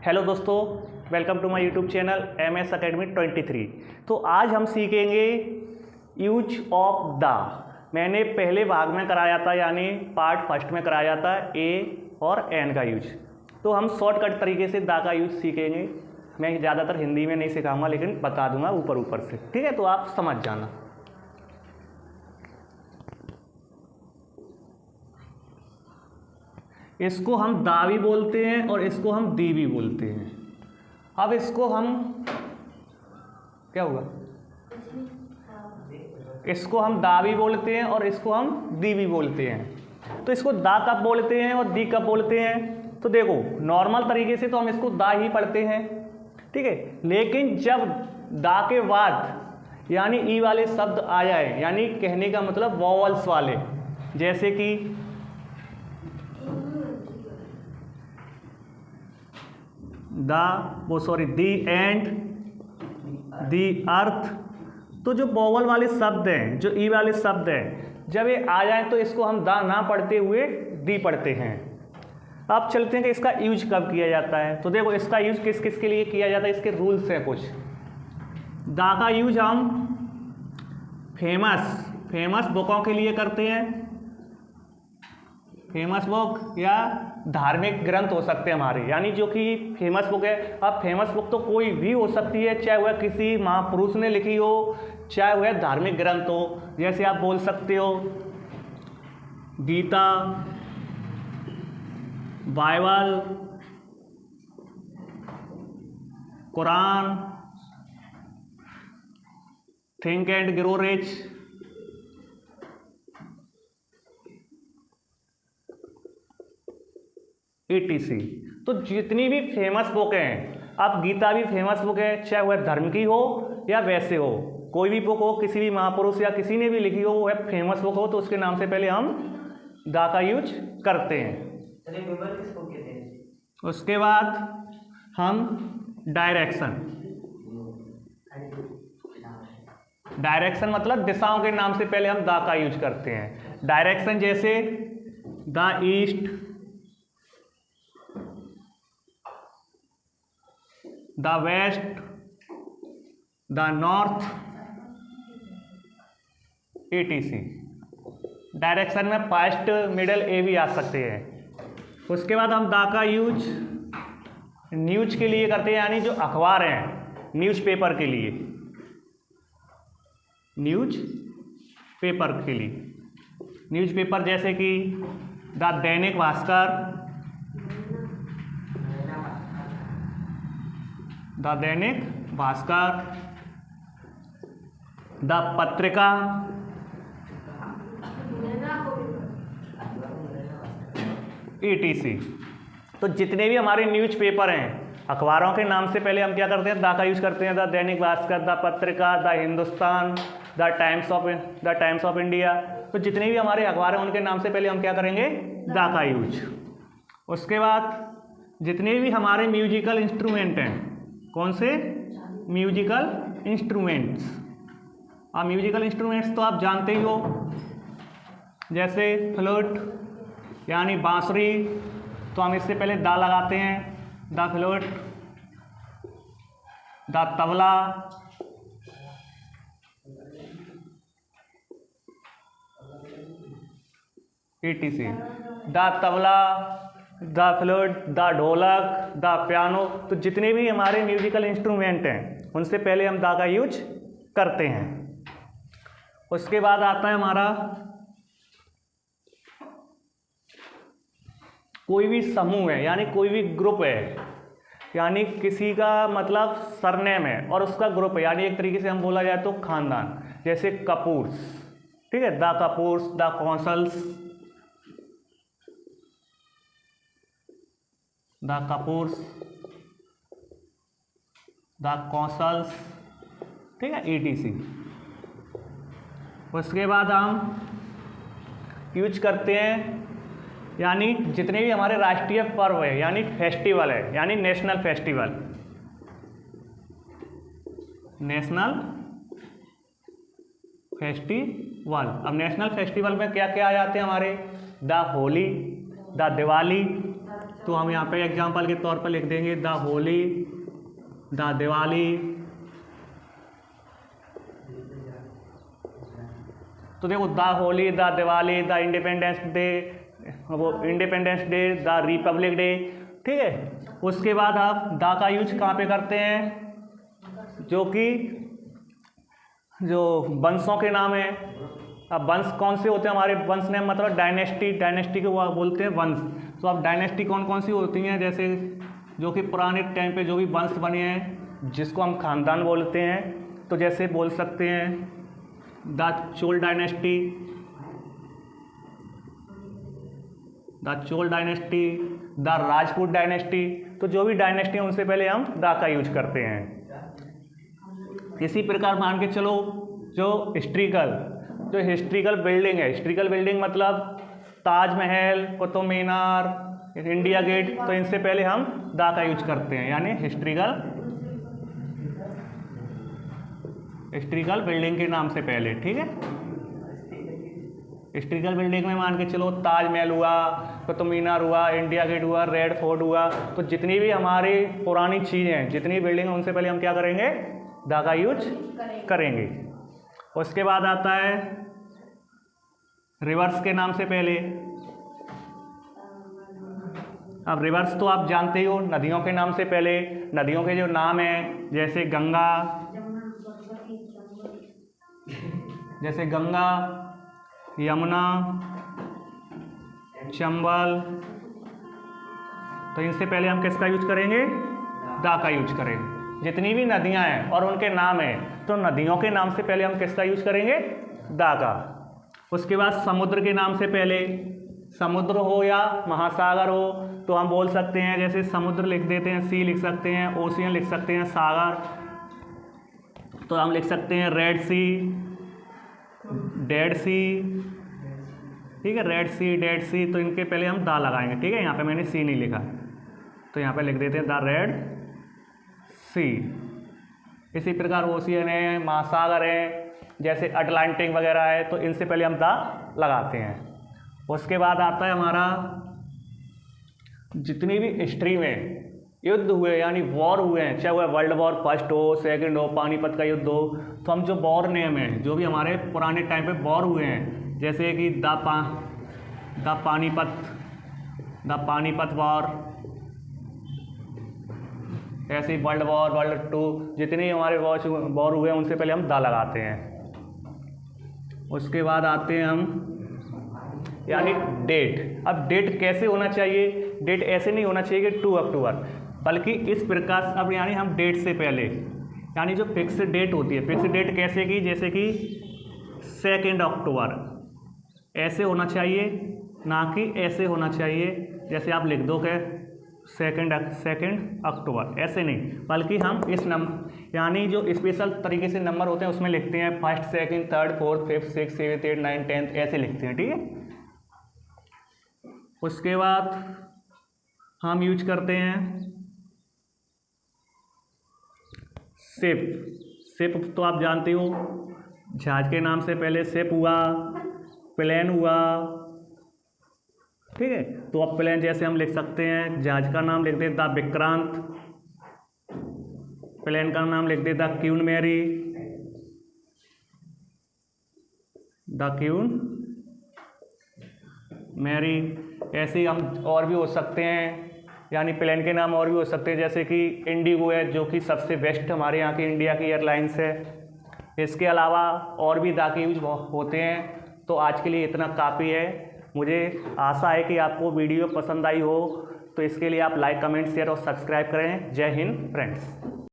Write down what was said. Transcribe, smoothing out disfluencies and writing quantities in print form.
Hello दोस्तों, welcome to my YouTube channel MS Academy 23। तो आज हम सीखेंगे यूज ऑफ द। मैंने पहले भाग में कराया था, यानी पार्ट फर्स्ट में कराया था ए और एन का यूज। तो हम शॉर्टकट तरीके से द का यूज सीखेंगे। मैं ज़्यादातर हिंदी में नहीं सिखाऊंगा, लेकिन बता दूंगा ऊपर से, ठीक है? तो आप समझ जाना। इसको हम दा भी बोलते हैं और इसको हम दी भी बोलते हैं। अब इसको हम क्या हुआ, इसको हम दा भी बोलते हैं और इसको हम दी भी बोलते हैं। तो इसको दा कब बोलते हैं और दी कब बोलते हैं? तो देखो, नॉर्मल तरीके से तो हम इसको दा ही पढ़ते हैं, ठीक है। लेकिन जब दा के बाद यानी ई वाले शब्द आ जाए, यानी कहने का मतलब वॉवल्स वाले, जैसे कि दी एंड दी अर्थ, तो जो वॉवल वाले शब्द हैं, जो ई वाले शब्द हैं, जब ये आ जाए तो इसको हम दा ना पढ़ते हुए दी पढ़ते हैं। अब चलते हैं कि इसका यूज कब किया जाता है। तो देखो, इसका यूज किस किस के लिए किया जाता है, इसके रूल्स हैं कुछ। दा का यूज हम फेमस बुकों के लिए करते हैं। फेमस बुक या धार्मिक ग्रंथ हो सकते हैं हमारे, यानी जो कि फेमस बुक है। अब फेमस बुक तो कोई भी हो सकती है, चाहे वह किसी महापुरुष ने लिखी हो, चाहे वह धार्मिक ग्रंथ हो। जैसे आप बोल सकते हो Gita, Bible, Quran, think and grow rich, ETC। तो जितनी भी फेमस बुक हैं, अब गीता भी फेमस बुक है, चाहे वह धर्म की हो या वैसे हो, कोई भी बुक हो, किसी भी महापुरुष या किसी ने भी लिखी हो, वह फेमस बुक हो, तो उसके नाम से पहले हम दा का यूज करते हैं। उसके बाद हम डायरेक्शन मतलब दिशाओं के नाम से पहले हम दा का यूज करते हैं। डायरेक्शन जैसे the east, the west, the north, ETC। Direction में फर्स्ट, मिडल, ए भी आ सकते हैं। उसके बाद हम दा का यूज न्यूज के लिए करते हैं, यानी जो अखबार हैं, न्यूज़पेपर के लिए, न्यूज़पेपर जैसे कि द दैनिक भास्कर, द पत्रिका, ETC। तो जितने भी हमारे न्यूज़पेपर हैं, अखबारों के नाम से पहले हम क्या करते हैं, दा का यूज करते हैं। द दैनिक भास्कर, द पत्रिका, the Hindustan, the times of India. तो जितने भी हमारे अखबार हैं, उनके नाम से पहले हम क्या करेंगे, दा का यूज। उसके बाद जितने भी हमारे म्यूजिकल इंस्ट्रूमेंट हैं, कौन से म्यूजिकल इंस्ट्रूमेंट्स। अब म्यूजिकल इंस्ट्रूमेंट्स तो आप जानते ही हो, जैसे फ्लूट यानी बांसुरी, तो हम इससे पहले दा लगाते हैं। The flute, the tabla, ETC। The tabla, the flute, the ढोलक, द पियानो। तो जितने भी हमारे म्यूजिकल इंस्ट्रूमेंट हैं, उनसे पहले हम दा का यूज करते हैं। उसके बाद आता है हमारा कोई भी समूह है, यानी कोई भी ग्रुप है, यानी किसी का मतलब सरनेम है और उसका ग्रुप है, यानी एक तरीके से हम बोला जाए तो खानदान। जैसे कपूर्स, ठीक है, द कपूर्स, द कौंसल्स, ठीक है, ETC। उसके बाद हम यूज करते हैं, यानी जितने भी हमारे राष्ट्रीय पर्व है, यानी फेस्टिवल है, यानी नेशनल फेस्टिवल, अब नेशनल फेस्टिवल में क्या क्या आ जाते हैं हमारे, द होली, द दिवाली, तो हम यहाँ पे एग्जाम्पल के तौर पर लिख देंगे द होली, द दिवाली। तो देखो the Holi, the Diwali, the independence day, वो independence day, the republic day, ठीक है। उसके बाद आप द का यूज कहाँ पे करते हैं, जो कि जो वंशों के नाम है। अब वंश कौन से होते हैं हमारे, वंश ने मतलब डायनेस्टी, डायनेस्टी को वो बोलते हैं वंश। तो अब डायनेस्टी कौन कौन सी होती हैं, जैसे जो कि पुराने टाइम पे जो भी वंश बने हैं जिसको हम खानदान बोलते हैं, तो जैसे बोल सकते हैं the Chola dynasty, the Chola dynasty, the Rajput dynasty. तो जो भी डायनेस्टी है उनसे पहले हम द का यूज करते हैं। इसी प्रकार मान के चलो जो हिस्ट्रिकल बिल्डिंग है, हिस्ट्रिकल बिल्डिंग मतलब ताजमहल, कुतुब मीनार, इंडिया गेट, तो इनसे पहले हम द का यूज करते हैं, यानी हिस्ट्रिकल बिल्डिंग के नाम से पहले, ठीक है। हिस्ट्रिकल बिल्डिंग में मान के चलो ताजमहल हुआ, कुतुब मीनार हुआ, इंडिया गेट हुआ, रेड फोर्ट हुआ। तो जितनी भी हमारी पुरानी चीज़ें हैं, जितनी बिल्डिंग हैं, उनसे पहले हम क्या करेंगे, द का यूज करेंगे। उसके बाद आता है रिवर्स के नाम से पहले। अब रिवर्स तो आप जानते ही हो, नदियों के नाम से पहले, नदियों के जो नाम हैं जैसे गंगा, यमुना, चंबल, तो इनसे पहले हम किसका यूज करेंगे, द का यूज करेंगे। जितनी भी नदियां हैं और उनके नाम हैं, तो नदियों के नाम से पहले हम किसका यूज करेंगे, द का। उसके बाद समुद्र के नाम से पहले, समुद्र हो या महासागर हो, तो हम बोल सकते हैं जैसे समुद्र लिख देते हैं, सी लिख सकते हैं, ओशियन लिख सकते हैं, सागर। तो हम लिख सकते हैं रेड सी, डेड सी, ठीक है, रेड सी, डेड सी। तो इनके पहले हम द लगाएंगे, ठीक है। यहाँ पे मैंने सी नहीं लिखा, तो यहाँ पे लिख देते हैं द रेड सी। इसी प्रकार ओशियन है, महासागर है, जैसे अटलांटिक वगैरह है, तो इनसे पहले हम द लगाते हैं। उसके बाद आता है हमारा जितनी भी हिस्ट्री में युद्ध हुए यानी वॉर हुए हैं, चाहे वह वर्ल्ड वॉर फर्स्ट हो, सेकंड हो, पानीपत का युद्ध हो, तो हम जो वॉर नेम है, जो भी हमारे पुराने टाइम पे वॉर हुए हैं, जैसे कि द पानीपत वॉर, ऐसे ही वर्ल्ड वॉर, वर्ल्ड 2, जितने हमारे वॉर हुए हैं उनसे पहले हम द लगाते हैं। उसके बाद आते हैं हम यानी डेट। अब डेट कैसे होना चाहिए, डेट ऐसे नहीं होना चाहिए कि 2 अक्टूबर, बल्कि इस प्रकार से। अब यानी हम डेट से पहले, यानी जो फिक्स डेट होती है, फिक्स डेट कैसे की, जैसे कि 2 अक्टूबर ऐसे होना चाहिए, ना कि ऐसे होना चाहिए। जैसे आप लिख दो कि 2 अक्टूबर, ऐसे नहीं, बल्कि हम इस नंबर यानी जो स्पेशल तरीके से नंबर होते हैं उसमें लिखते हैं 1st, 2nd, 3rd, 4th, 5th, 6th, 7th, 8th, 9th, 10th, ऐसे लिखते हैं, ठीक है। उसके बाद हम यूज करते हैं शिप तो आप जानते हो, जहाज के नाम से पहले शिप हुआ, प्लेन हुआ, ठीक है। तो अब प्लेन जैसे हम लिख सकते हैं, जहाज का नाम लिख दें द विक्रांत, प्लेन का नाम लिख दें the queen Mary, the queen Mary. ऐसे ही हम और भी हो सकते हैं, यानी प्लेन के नाम और भी हो सकते हैं, जैसे कि इंडिगो है, जो कि सबसे बेस्ट हमारे यहाँ की इंडिया की एयरलाइंस है। इसके अलावा और भी द के यूज होते हैं। तो आज के लिए इतना काफ़ी है। मुझे आशा है कि आपको वीडियो पसंद आई हो, तो इसके लिए आप लाइक, कमेंट, शेयर और सब्सक्राइब करें। जय हिंद फ्रेंड्स।